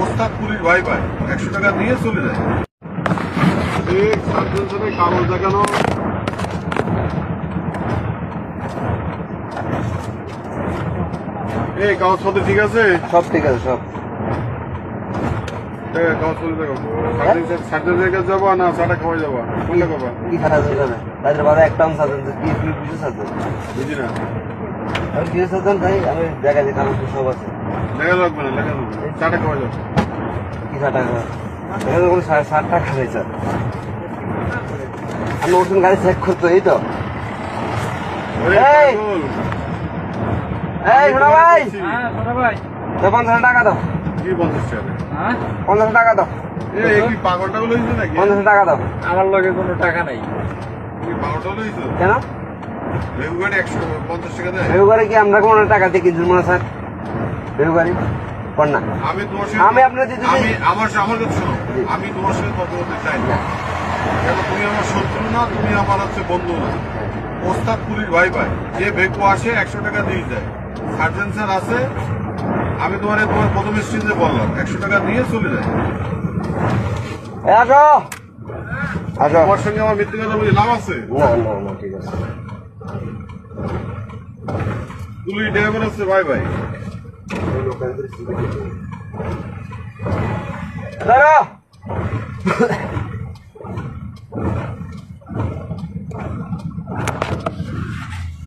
ওস্তাদ পুলিশ ভাই ভাই 100 টাকা নিয়ে চলে যায়। কাগজ দেখানো এই কাগজপত্র ঠিক আছে? সব ঠিক আছে সব। কাগজপত্র দেখো। সার্জনের কাছে যাবো না চাটা খাওয়া যাবো? কোনটা খাবা? কি খারাপ হয়ে যাবে তাদের বাবা একটা সার্জন কি কিছু সার্জন বুঝি না। আমি কিছু সার্জন তাই আমি দেখা যাই কারণ সব আছে। লেখা লাগবে না, লেখা লাগবে চাটা খাওয়া যাবো। কি 60 টাকা এখানে কোনো 60 টাকা নেই স্যার। আমি নতুন গাড়ি চেক করতো এই তো। এই শোনা ভাই, তো 50 টাকা দাও। কি 50 টাকা? 50 টাকা দাও। কি পাগলটা গুলো হয়েছে নাকি? 50 টাকা দাও। আমার লগে কোনো টাকা নাই। কি পাগলটা গুলো হয়েছে? কেন রেগু গাড়ি 150 টাকা দেয়? ভেউ গাড়ি কি আমরা কোনো টাকা দিয়ে কিনছি মনে স্যার? ভেউ গাড়ি কর না। আমি তোমার আমি আপনার দিদি আমার কাছে শোনো, আমি তোমার সাথে কথা বলতে চাই না। কেন তুমি আমার শত্রু না, তুমি আমার হচ্ছে বন্ধু না। ওস্তাদ পুলিশ ভাই ভাই, যে ভেকু আসে 100 টাকা দিয়ে যায়। সার্জেন স্যার আছে, আমি তোমার প্রথম স্টেজে বললাম 100 টাকা নিয়ে চলে যায়। আসো আসো। তোমার সঙ্গে আমার মিথ্যে কথা বলি লাভ আছে? না না না ঠিক আছে। পুলিশ ড্রাইভার আছে ভাই ভাই। দাঁড়া